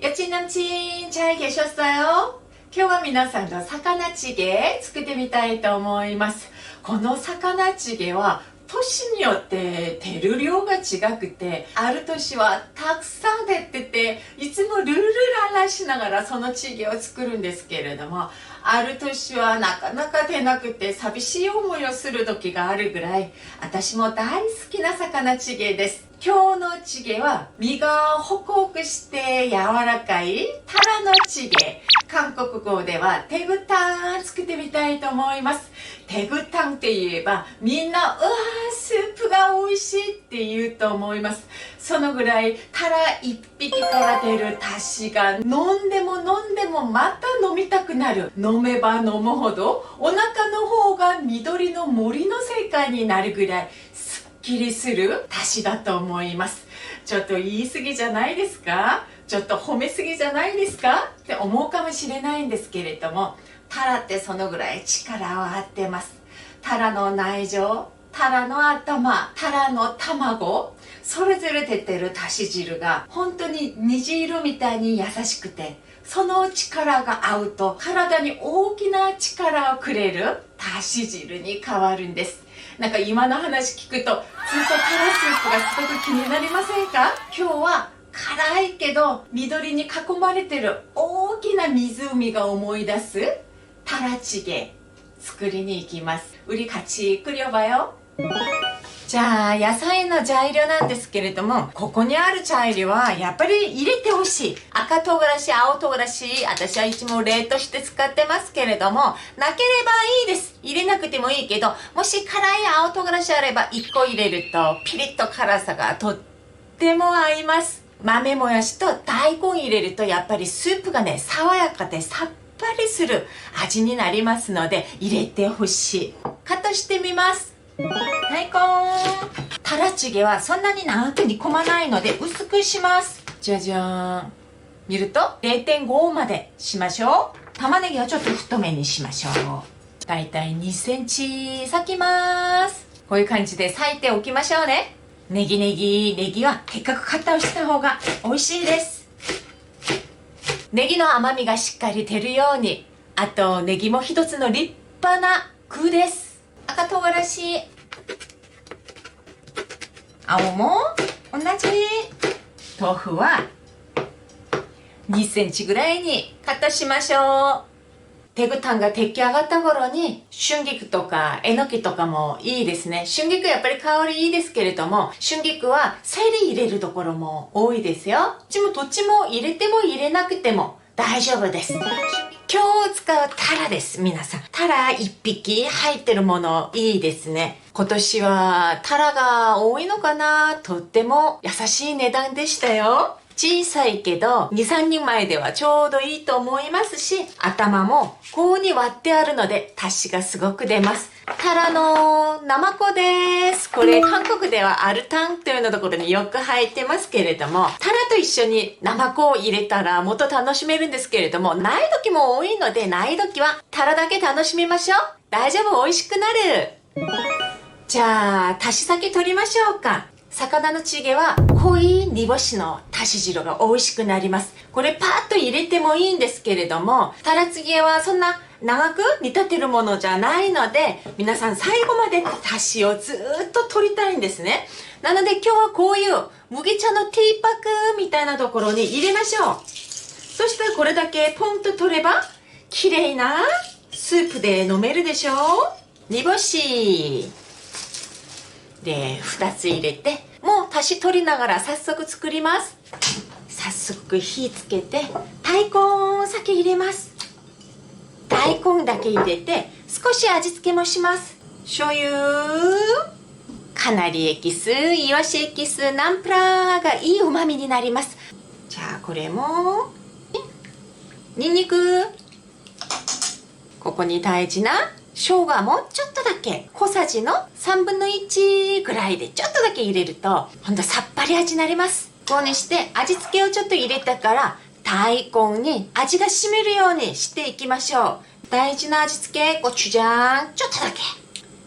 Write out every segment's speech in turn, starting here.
여친남친 잘 계셨어요? 今日は皆さんの魚チゲ作ってみたいと思います。この魚チゲは年によって出る量が違くて、ある年はたくさん出てて、いつもルールララしながらそのチゲを作るんですけれども、ある年はなかなか出なくて寂しい思いをする時があるぐらい、私も大好きな魚チゲです。今日のチゲは身がホクホクして柔らかいタラのチゲ。韓国語ではテグタン作ってみたいと思います。テグタンって言えばみんなうわースープが美味しいって言うと思います。そのぐらいタラ一匹から出る出汁が飲んでも飲んでもまた飲みたくなる。飲めば飲むほどお腹の方が緑の森の世界になるぐらいすっきりする出汁だと思います。ちょっと言い過ぎじゃないですか？ちょっと褒めすぎじゃないですかって思うかもしれないんですけれども、タラってそのぐらい力を張ってます。タラの内臓、タラの頭、タラの卵、それぞれ出てるだし汁が本当に虹色みたいに優しくて、その力が合うと体に大きな力をくれるだし汁に変わるんです。なんか今の話聞くとずっとタラスープがすごく気になりませんか？今日は辛いけど緑に囲まれてる大きな湖が思い出すタラチゲ作りに行きます。우리 같이 끓여봐요。じゃあ野菜の材料なんですけれども、ここにある材料はやっぱり入れてほしい。赤唐辛子、青唐辛子、私はいつも冷凍して使ってますけれども、なければいいです。入れなくてもいいけど、もし辛い青唐辛子あれば1個入れるとピリッと辛さがとっても合います。豆もやしと大根入れるとやっぱりスープがね、爽やかでさっぱりする味になりますので入れてほしい。カットしてみます。大根。タラチゲはそんなに長く煮込まないので薄くします。じゃじゃーん。見ると 0.5 までしましょう。玉ねぎはちょっと太めにしましょう。だいたい2センチ裂きます。こういう感じで裂いておきましょうね。ネギはでっかくカットした方が美味しいです。ネギの甘みがしっかり出るように、あとネギも一つの立派な具です。赤唐辛子、青も同じ。豆腐は2センチぐらいにカットしましょう。テグタンが出来上がった頃に春菊とかえのきとかもいいですね。春菊やっぱり香りいいですけれども、春菊はセリ入れるところも多いですよ。うちもどっちも入れても入れなくても大丈夫です。今日使うタラです。皆さんタラ1匹入ってるものいいですね。今年はタラが多いのかな。とっても優しい値段でしたよ。小さいけど 2,3 人前ではちょうどいいと思いますし、頭もこうに割ってあるのでタシがすごく出ます。タラのナマコです。これ韓国ではアルタンというのところによく入ってますけれども、タラと一緒にナマコを入れたらもっと楽しめるんですけれども、ない時も多いのでない時はタラだけ楽しみましょう。大丈夫、美味しくなる。じゃあタシ先取りましょうか。魚のチゲは濃い煮干しのだし汁が美味しくなります。これパーッと入れてもいいんですけれども、タラチゲはそんな長く煮立てるものじゃないので、皆さん最後までだしをずっと取りたいんですね。なので今日はこういう麦茶のティーパックみたいなところに入れましょう。そしてこれだけポンと取れば綺麗なスープで飲めるでしょう。煮干しで2つ入れて、もうだし取りながら早速作ります。早速火つけて大根を先入れます。大根だけ入れて少し味付けもします。醤油、かなりエキス、イワシエキス、ナンプラーがいい旨味になります。じゃあこれもニンニク、ここに大事な生姜もちょっとだけ、小さじの3分の1ぐらいでちょっとだけ入れるとほんとさっぱり味になります。こうにして味付けをちょっと入れたから大根に味が染みるようにしていきましょう。大事な味付け、コチュジャンちょっとだけ、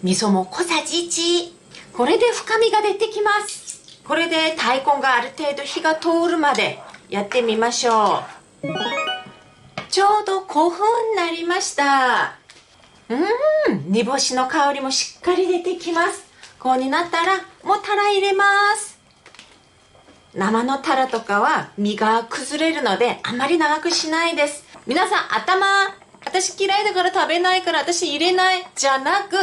味噌も小さじ1。これで深みが出てきます。これで大根がある程度火が通るまでやってみましょう。ちょうど5分になりました。煮干しの香りもしっかり出てきます。こうになったらもうタラ入れます。生のタラとかは身が崩れるのであまり長くしないです。皆さん頭、私嫌いだから食べないから私入れないじゃなく、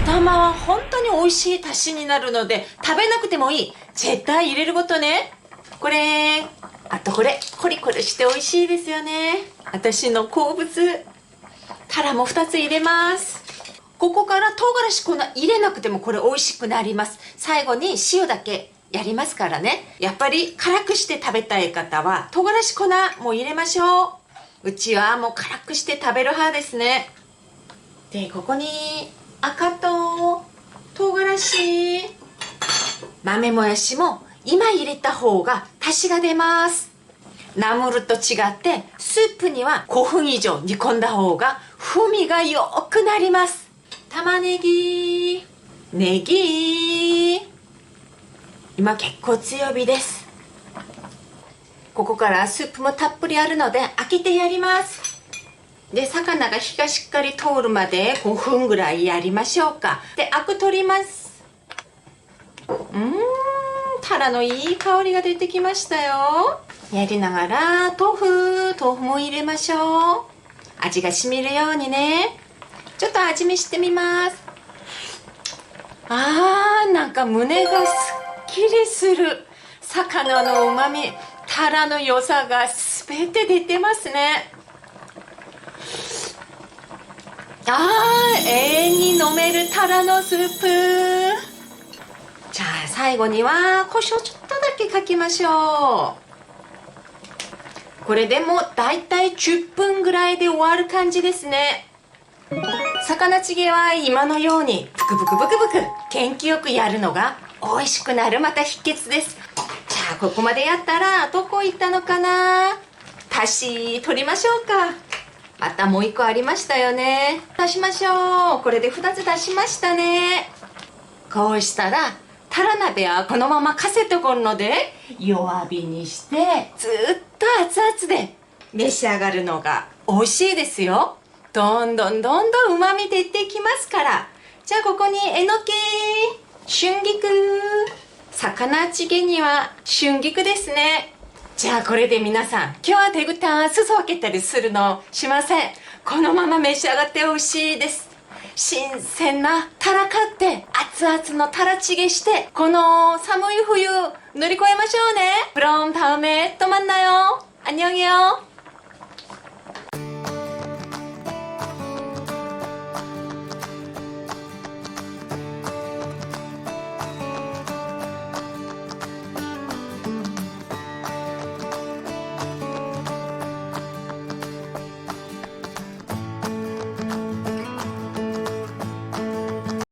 頭は本当に美味しい足しになるので食べなくてもいい。絶対入れることね。これ、あとこれ、コリコリして美味しいですよね。私の好物。タラも2つ入れます。ここから唐辛子粉入れなくてもこれ美味しくなります。最後に塩だけやりますからね。やっぱり辛くして食べたい方は唐辛子粉も入れましょう。うちはもう辛くして食べる派ですね。で、ここに赤と唐辛子、豆もやしも今入れた方が足しが出ます。ナムルと違ってスープには5分以上煮込んだ方が風味が良くなります。玉ねぎ、ネギ、今結構強火です。ここからスープもたっぷりあるので開けてやります。で、魚が火がしっかり通るまで5分ぐらいやりましょうか。で、アク取ります。タラのいい香りが出てきましたよ。やりながら豆腐も入れましょう。味が染みるようにね。ちょっと味見してみます。なんか胸がすっきりする。魚の旨味、タラの良さが全て出てますね。永遠に飲めるタラのスープ。じゃあ最後には胡椒ちょっとだけかけましょう。これでもだいたい10分ぐらいで終わる感じですね。魚チゲは今のようにブクブクブクブク元気よくやるのが美味しくなるまた秘訣です。じゃあここまでやったらどこ行ったのかな。足し取りましょうか。またもう1個ありましたよね。出しましょう。これで2つ出しましたね。こうしたらタラ鍋はこのままかせてこるので弱火にしてずっと熱々で召し上がるのが美味しいですよ。どんどん旨味出てきますから。じゃあここにえのき、春菊、魚チゲには春菊ですね。じゃあこれで皆さん今日は手ぐた裾分けたりするのしません。このまま召し上がって美味しいです。新鮮なタラ買って熱々のタラチゲしてこの寒い冬乗り越えましょうね。그럼다음에또만나요안녕히요